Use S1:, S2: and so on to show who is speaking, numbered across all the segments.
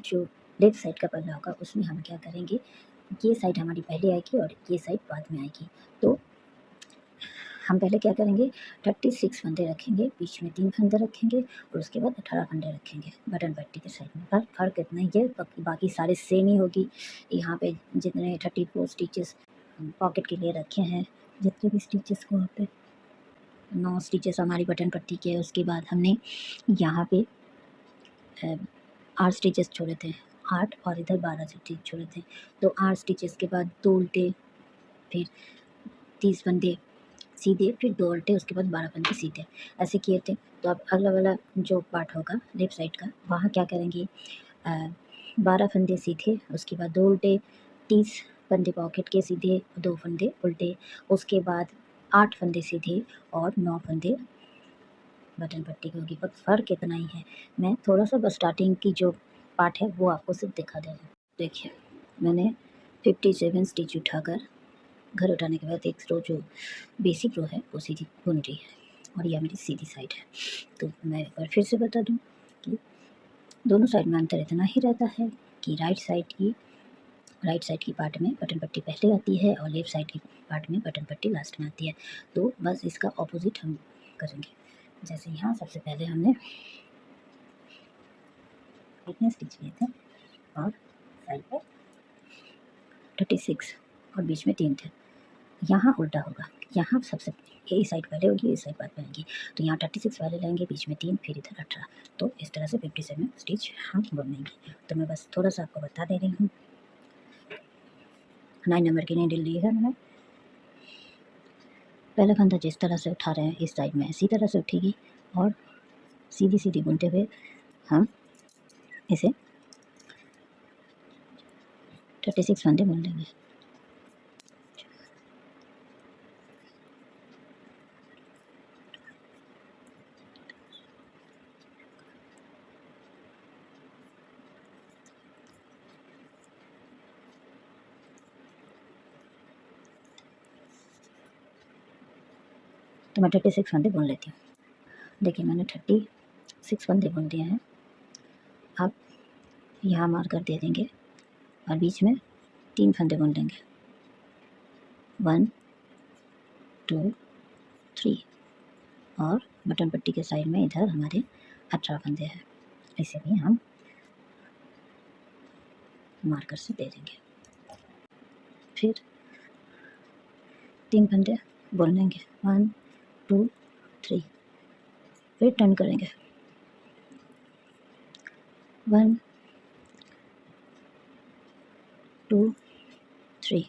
S1: जो left side का पल्ला होगा उसमें हम क्या करेंगे, ये साइड हमारी पहले आएगी और ये साइड बाद में आएगी। तो हम पहले क्या करेंगे, 36 फंदे रखेंगे, बीच में 3 फंदे रखेंगे और उसके बाद 18 फंदे रखेंगे बटन पट्टी के साइड में। पर फ़र्क इतना ही है, बाकी सारे सेम ही होगी। यहाँ पे जितने 34 स्टिचेस पॉकेट के लिए रखे हैं, जितने भी स्टिचेस को होते 9 स्टिचेस हमारी बटन पट्टी के। उसके बाद हमने यहाँ पे 8 स्टिचेस छोड़े थे, 8 और इधर 12 स्टिच छोड़े थे। तो 8 स्टिचेस के बाद 2 उल्टे, फिर 30 फंदे सीधे, फिर 2 उल्टे, उसके बाद 12 फंदे सीधे, ऐसे किए थे। तो अब अगला वाला जो पार्ट होगा लेफ्ट साइड का, वहाँ क्या करेंगे, 12 फंदे सीधे, उसके बाद 2 उल्टे, 30 फंदे पॉकेट के सीधे, 2 फंदे उल्टे, उसके बाद 8 फंदे सीधे और 9 फंदे बटन पट्टी की होगी। पर फ़र्क इतना ही है। मैं थोड़ा सा बस स्टार्टिंग की जो पार्ट है वो आपको सिर्फ दिखा दे रही हूँ। देखिए, मैंने 57 स्टिच उठाकर घर उठाने के बाद एक रो जो बेसिक रो है वो सीधी बुन रही है और यह मेरी सीधी साइड है। तो मैं एक बार फिर से बता दूं कि दोनों साइड में अंतर इतना ही रहता है कि राइट साइड की पार्ट में बटन पट्टी पहले आती है और लेफ़्ट साइड की पार्ट में बटन पट्टी लास्ट में आती है। तो बस इसका ऑपोजिट हम करेंगे। जैसे यहाँ सबसे पहले हमने इतने स्टिच लिए थे और साइड पर 36 और बीच में 3 थे। यहाँ उल्टा होगा, यहाँ सबसे ये साइड पहले होगी, इस साइड बाद में आएगी। तो यहाँ 36 वाले लेंगे, बीच में 3, फिर इधर 18। तो इस तरह से 57 स्टिच हम बुनेंगे। तो मैं बस थोड़ा सा आपको बता दे रही हूँ। 9 नंबर की नीडल ली है मैंने। पहला फंदा जिस तरह से उठा रहे हैं इस साइड में इसी तरह से उठेगी और सीधी सीधी बुनते हुए हम इसे 36 फंदे बुन लेंगे। तो मैं 36 फंदे बुन लेती हूँ। देखिए, मैंने 36 फंदे बुन दिए हैं। अब यहाँ मार्कर दे देंगे और बीच में 3 फंदे बुन लेंगे, 1 2 3 और बटन पट्टी के साइड में इधर हमारे 18 फंदे हैं। इसे भी हम मार्कर से दे देंगे। फिर 3 फंदे बुन लेंगे, 1 2 3। फिर टर्न करेंगे, 1 2 3।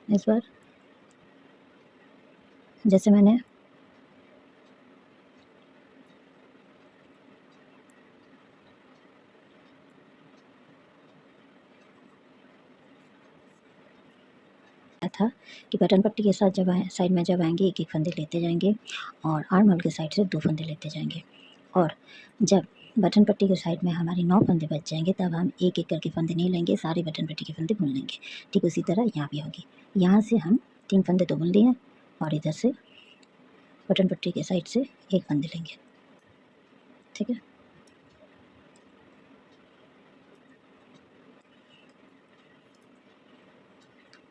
S1: इस बार जैसे मैंने था कि बटन पट्टी के साथ जब साइड में जब आएंगे एक एक फंदे लेते जाएंगे और आर्म होल के साइड से 2 फंदे लेते जाएंगे। और जब बटन पट्टी के साइड में हमारे 9 फंदे बच जाएंगे तब हम एक एक करके फंदे नहीं लेंगे, सारे बटन पट्टी के फंदे बुन लेंगे। ठीक उसी तरह यहाँ भी होगी। यहाँ से हम 3 फंदे तो बुन लिए और इधर से बटन पट्टी के साइड से एक फंदे लेंगे। ठीक है,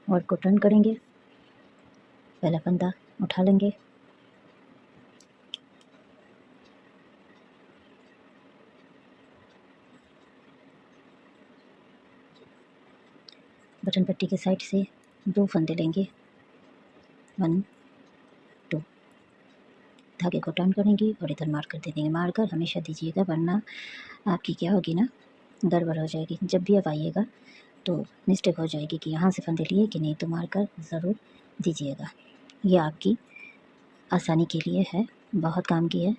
S1: और को टर्न करेंगे, पहला फंदा उठा लेंगे, बटन पट्टी के साइड से 2 फंदे लेंगे, 1 2, धागे को टर्न करेंगे और इधर मार्कर दे देंगे। मार्कर हमेशा दीजिएगा वरना आपकी क्या होगी ना, गड़बड़ हो जाएगी। जब भी आप आइएगा तो मिस्टेक हो जाएगी कि यहाँ से फंदे लिए कि नहीं, तो मार्कर ज़रूर दीजिएगा। ये आपकी आसानी के लिए है, बहुत काम की है।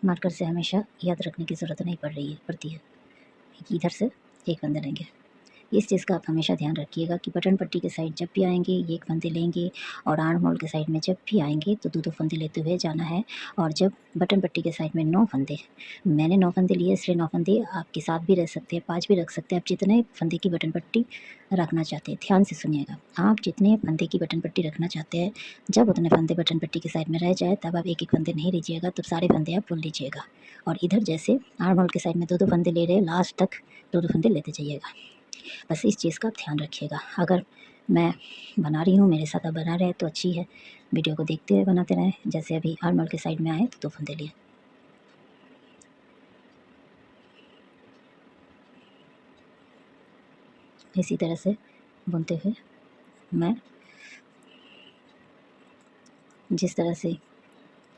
S1: मार्कर से हमेशा याद रखने की ज़रूरत नहीं पड़ती है। इधर से एक फंदा लेंगे, इस चीज़ का आप हमेशा ध्यान रखिएगा कि बटन पट्टी के साइड जब भी आएंगे ये एक फंदे लेंगे, और आर्म होल के साइड में जब भी आएंगे तो 2-2 फंदे लेते हुए जाना है। और जब बटन पट्टी के साइड में 9 फंदे, मैंने 9 फंदे लिए इसलिए 9 फंदे आपके साथ भी रह सकते हैं, 5 भी रख सकते हैं, आप जितने फंदे की बटन पट्टी रखना चाहते हैं। ध्यान से सुनिएगा, आप जितने फंदे की बटन पट्टी रखना चाहते हैं, जब उतने फंदे बटन पट्टी के साइड में रह जाए तब आप एक-एक फंदे नहीं लीजिएगा, तब सारे फंदे आप बुन लीजिएगा। और इधर जैसे आर्म होल के साइड में 2-2 फंदे ले रहे हैं, लास्ट तक 2-2 फंदे लेते जाइएगा। बस इस चीज़ का आप ध्यान रखिएगा। अगर मैं बना रही हूँ, मेरे साथ आप बना रहे हैं तो अच्छी है, वीडियो को देखते हुए बनाते रहें। जैसे अभी आर्म होल के साइड में आए तो 2 फंदे लिए, इसी तरह से बुनते हुए मैं जिस तरह से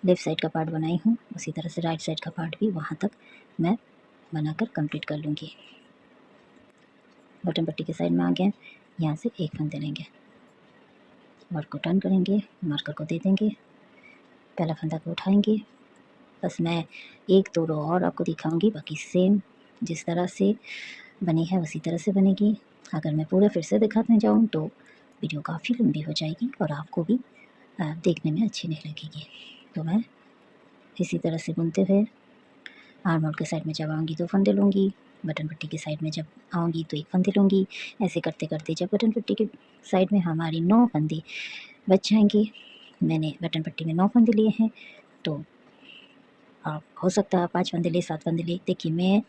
S1: लेफ़्ट साइड का पार्ट बनाई हूँ उसी तरह से राइट साइड का पार्ट भी वहाँ तक मैं बनाकर कंप्लीट कर लूँगी। बटन पट्टी के साइड में आ गए, यहाँ से एक फंदे लेंगे, वर्क को टर्न करेंगे, मार्कर को दे देंगे, पहला फंदा को उठाएंगे। बस मैं 1-2 रो और आपको दिखाऊंगी, बाकी सेम जिस तरह से बनी है उसी तरह से बनेगी। अगर मैं पूरा फिर से दिखाने जाऊँ तो वीडियो काफ़ी लंबी हो जाएगी और आपको भी देखने में अच्छी नहीं लगेगी। तो मैं इसी तरह से बुनते हुए आर्म होल के साइड में जब आऊँगी 2 फंदे लूँगी, बटन पट्टी की साइड में जब आऊँगी तो 1 फंदे लूँगी। ऐसे करते करते जब बटन पट्टी के साइड में हमारी 9 फंदे बच जाएंगे, मैंने बटन पट्टी में 9 फंदे लिए हैं, तो आप हो सकता है 5 फंदे ले, 7 फंदे ले। देखिए मैं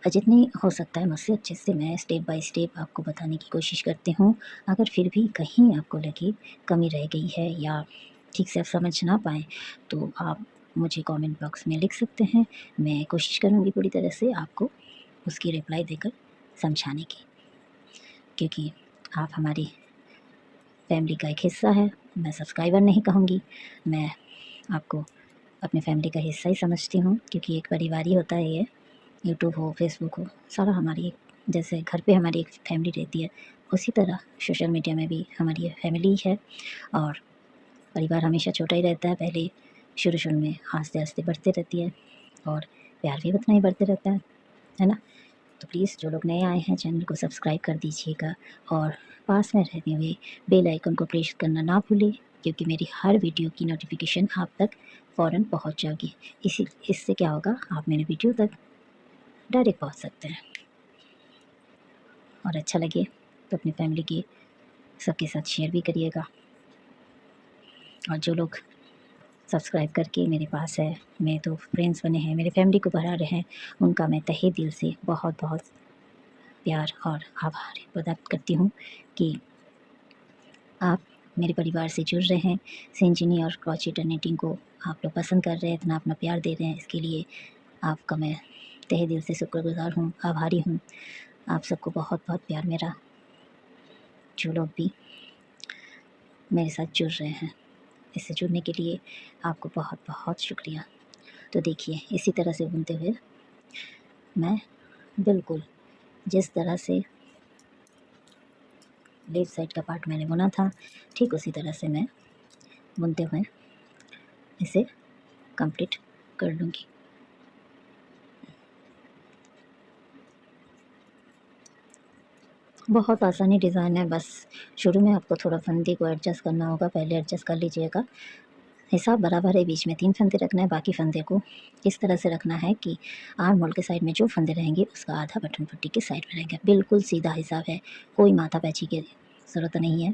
S1: जितनी हो सकता है मुझसे अच्छे से मैं स्टेप बाय स्टेप आपको बताने की कोशिश करती हूँ। अगर फिर भी कहीं आपको लगे कमी रह गई है या ठीक से आप समझ ना पाएँ तो आप मुझे कमेंट बॉक्स में लिख सकते हैं। मैं कोशिश करूँगी पूरी तरह से आपको उसकी रिप्लाई देकर समझाने की, क्योंकि आप हमारी फैमिली का एक हिस्सा है। मैं सब्सक्राइबर नहीं कहूँगी, मैं आपको अपनी फैमिली का हिस्सा ही समझती हूँ, क्योंकि एक परिवार ही होता है ये। यूट्यूब हो, फेसबुक हो, सारा हमारी जैसे घर पे हमारी एक फैमिली रहती है, उसी तरह सोशल मीडिया में भी हमारी फैमिली है। और परिवार हमेशा छोटा ही रहता है, पहले शुरू-शुरू में आस्ते-आस्ते बढ़ते रहती है और प्यार भी उतना ही बढ़ते रहता है ना? तो प्लीज़ जो लोग नए आए हैं चैनल को सब्सक्राइब कर दीजिएगा और पास में रहते हुए बेल आइकन को प्रेस करना ना भूलें, क्योंकि मेरी हर वीडियो की नोटिफिकेशन आप तक फ़ौरन पहुंच जाएगी। इससे क्या होगा, आप मेरे वीडियो तक डायरेक्ट पहुंच सकते हैं। और अच्छा लगे तो अपनी फैमिली की सबके साथ शेयर भी करिएगा। और जो लोग सब्सक्राइब करके मेरे पास है, मेरे तो फ्रेंड्स बने हैं, मेरे फैमिली को बढ़ा रहे हैं, उनका मैं तहे दिल से बहुत बहुत प्यार और आभार प्रकट करती हूँ कि आप मेरे परिवार से जुड़ रहे हैं। सिंचिनी और क्रॉचेट निटिंग को आप लोग पसंद कर रहे हैं, इतना अपना प्यार दे रहे हैं, इसके लिए आपका मैं तहे दिल से शुक्रगुज़ार हूँ, आभारी हूँ। आप सबको बहुत बहुत प्यार मेरा, जो लोग भी मेरे साथ जुड़ रहे हैं, इससे जुड़ने के लिए आपको बहुत बहुत शुक्रिया। तो देखिए इसी तरह से बुनते हुए मैं बिल्कुल जिस तरह से लेफ़्ट साइड का पार्ट मैंने बुना था, ठीक उसी तरह से मैं बुनते हुए इसे कंप्लीट कर लूँगी। बहुत आसानी डिज़ाइन है, बस शुरू में आपको थोड़ा फंदे को एडजस्ट करना होगा, पहले एडजस्ट कर लीजिएगा। हिसाब बराबर है, बीच में 3 फंदे रखना है, बाकी फंदे को इस तरह से रखना है कि आर्म होल के साइड में जो फंदे रहेंगे उसका आधा बटन पट्टी के साइड में रहेंगे। बिल्कुल सीधा हिसाब है, कोई माथापैची की ज़रूरत नहीं है।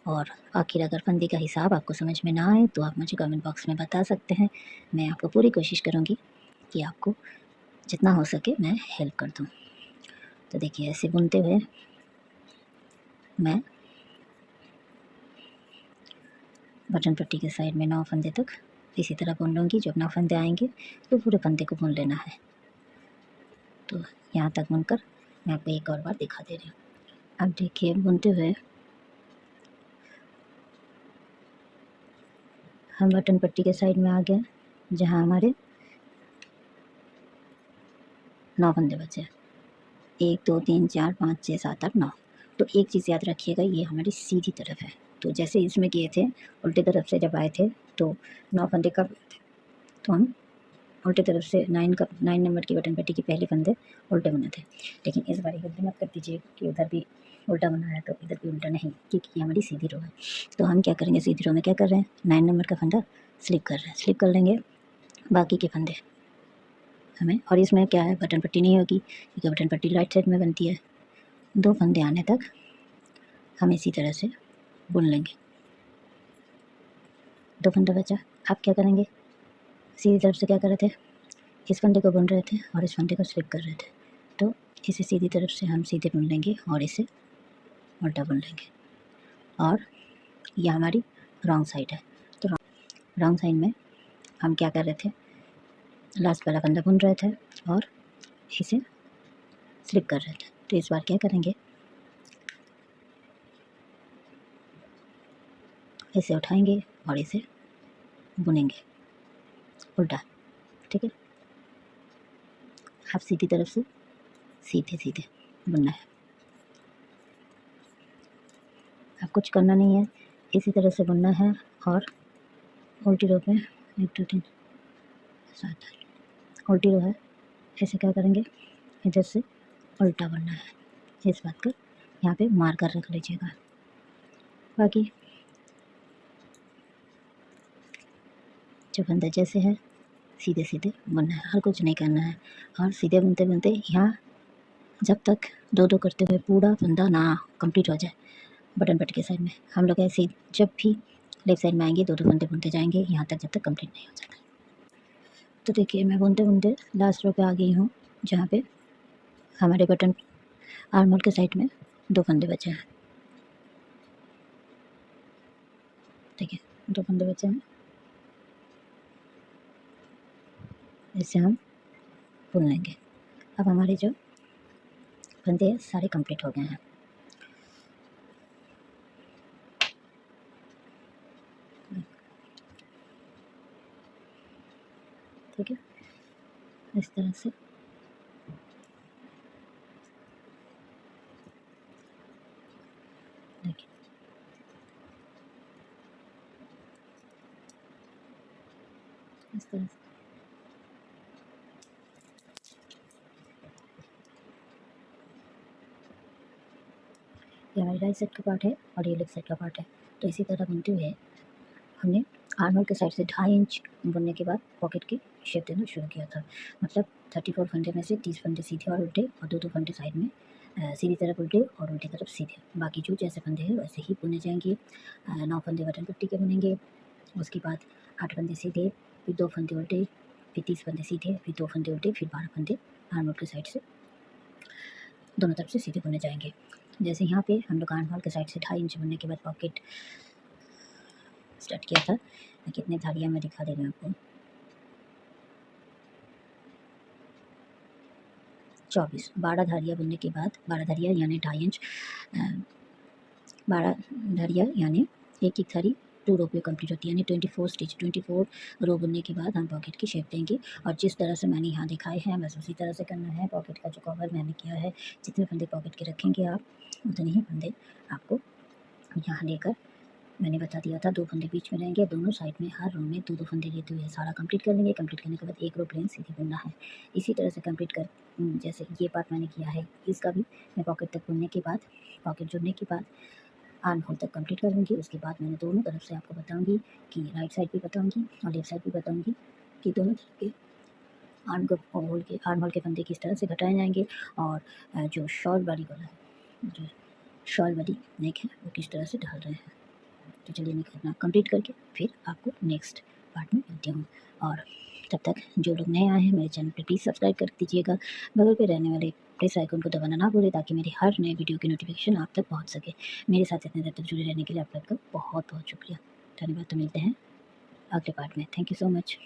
S1: और आखिर अगर फंदे का हिसाब आपको समझ में ना आए तो आप मुझे कमेंट बॉक्स में बता सकते हैं। मैं आपको पूरी कोशिश करूँगी कि आपको जितना हो सके मैं हेल्प कर दूँ। तो देखिए ऐसे बुनते हुए मैं बटन पट्टी के साइड में 9 फंदे तक इसी तरह बुन लूँगी। जब 9 फंदे आएंगे तो पूरे फंदे को बुन लेना है। तो यहाँ तक बुनकर मैं आपको एक और बार दिखा दे रही हूँ। अब देखिए बुनते हुए हम बटन पट्टी के साइड में आ गए, जहाँ हमारे 9 फंदे बचे। 1 2 3 4 5 6 7 8 9। तो एक चीज़ याद रखिएगा, ये हमारी सीधी तरफ है। तो जैसे इसमें किए थे उल्टी तरफ से जब आए थे तो 9 फंदे कब थे, तो हम उल्टी तरफ से 9 नंबर की बटन पट्टी के पहले फंदे उल्टे बुने थे। लेकिन इस बार गलती मत कर दीजिए कि उधर भी उल्टा बना है तो इधर भी उल्टा नहीं, क्योंकि ये हमारी सीधी रो है। तो हम क्या करेंगे, सीधी रो में क्या कर रहे हैं, 9 नंबर का फंदा स्लिप कर रहे हैं, स्लिप कर लेंगे बाकी के फंदे हमें। और इसमें क्या है, बटन पट्टी नहीं होगी क्योंकि बटन पट्टी राइट साइड में बनती है। 2 फंदे आने तक हम इसी तरह से बुन लेंगे। 2 फंदा बचा, आप क्या करेंगे, सीधी तरफ से क्या कर रहे थे, इस फंदे को बुन रहे थे और इस फंदे को स्लिप कर रहे थे। तो इसे सीधी तरफ से हम सीधे बुन लेंगे और इसे उल्टा बुन लेंगे। और यह हमारी रॉन्ग साइड है। तो रॉन्ग साइड में हम क्या कर रहे थे, लास्ट वाला फंदा बुन रहे थे और इसे स्लिप कर रहे थे। तो इस बार क्या करेंगे, इसे उठाएंगे और इसे बुनेंगे उल्टा। ठीक है, आप सीधी तरफ से सीधे सीधे बुनना है, अब कुछ करना नहीं है, इसी तरह से बुनना है। और उल्टी रो पे 1 2 3 7 उल्टी रो है, ऐसे क्या करेंगे, इधर से उल्टा बुनना है। इस बात का यहाँ पे मार्कर रख लीजिएगा। बाकी जो फंदा जैसे है सीधे सीधे बुनना है और कुछ नहीं करना है। और सीधे बुनते बुनते यहाँ जब तक 2 करते हुए पूरा फंदा ना कंप्लीट हो जाए बटन पट्टी के साइड में, हम लोग ऐसे जब भी लेफ्ट साइड में आएंगे 2 फंदे बुनते जाएंगे यहाँ तक जब तक कंप्लीट नहीं हो जाता। तो देखिए मैं बुनते बुनते लास्ट रो पे आ गई हूँ, जहाँ पे हमारे बटन आर्म होल के साइड में 2 फंदे बचे हैं। ठीक है, 2 फंदे बचे हैं, इसे हम बुन लेंगे। अब हमारे जो फंदे सारे कंप्लीट हो गए हैं। ठीक है, इस तरह से देखिए, इस तरह से ये हमारी राइट साइड का पार्ट है और ये लेफ्ट साइड का पार्ट है। तो इसी तरह बुनते हुए हमने आर्म होल के साइड से 2.5 इंच बुनने के बाद पॉकेट की शेप देना शुरू किया था। मतलब 34 फंदे में से 30 फंदे सीधे और उल्टे और 2 फंदे साइड में सीधी तरफ उल्टे और उल्टी तरफ सीधे। बाकी जो जैसे फंदे हैं वैसे ही बुने जाएंगे। 9 फंदे बटन पट्टी के बुनेंगे, उसके बाद 8 फंदे सीधे, फिर 2 फंदे उल्टे, फिर 30 फंदे सीधे, फिर 2 फंदे उल्टे, फिर 12 फंदे आर्म होल के साइड से दोनों तरफ से सीधे बुने जाएंगे। जैसे यहाँ पे हम लोग आर्म होल के साइड से 2.5 इंच बुनने के बाद पॉकेट स्टार्ट किया था। कितने धारियाँ मैं दिखा दे रही हूँ आपको, 24 12 धारियाँ बुनने के बाद 12 धारियाँ यानी 2.5 इंच, 12 धारियाँ यानी एक धारी 2 रो पे कंप्लीट होती है, यानी 24 स्टिच। 24 रो बुनने के बाद हम पॉकेट की शेप देंगे। और जिस तरह से मैंने यहाँ दिखाए हैं बस उसी तरह से करना है। पॉकेट का जो कवर मैंने किया है, जितने फंदे पॉकेट के रखेंगे आप उतने ही फंदे आपको यहाँ लेकर, मैंने बता दिया था 2 फंदे बीच में रहेंगे, दोनों साइड में हर रो में 2 फंदे लेते हुए सारा कंप्लीट कर लेंगे। कंप्लीट करने के बाद 1 रो प्लेन सीधी बुनना है। इसी तरह से कंप्लीट कर, जैसे ये पार्ट मैंने किया है इसका भी मैं पॉकेट तक बुनने के बाद, पॉकेट जुड़ने के बाद आर्म होल तक कंप्लीट कर लूँगी। उसके बाद मैंने दोनों तरफ से आपको बताऊँगी कि राइट साइड भी बताऊँगी और लेफ्ट साइड भी बताऊँगी कि दोनों तरफ के आर्म होल के फंदे किस तरह से घटाए जाएंगे और जो शॉल वाली गला है, जो शॉल वाली नेक है वो किस तरह से डाल रहे हैं। तो चलिए मैं अपना कंप्लीट करके फिर आपको नेक्स्ट पार्ट में मिलती हूँ। और तब तक जो लोग नए आए हैं मेरे चैनल पे प्लीज़ सब्सक्राइब कर दीजिएगा। बगल पे रहने वाले प्रेस आइकन को दबाना ना भूलें ताकि मेरी हर नए वीडियो की नोटिफिकेशन आप तक पहुँच सके। मेरे साथ इतने देर तक जुड़े रहने के लिए आप सबका बहुत बहुत शुक्रिया, धन्यवाद। तो मिलते हैं अगले पार्ट में। Thank you so much.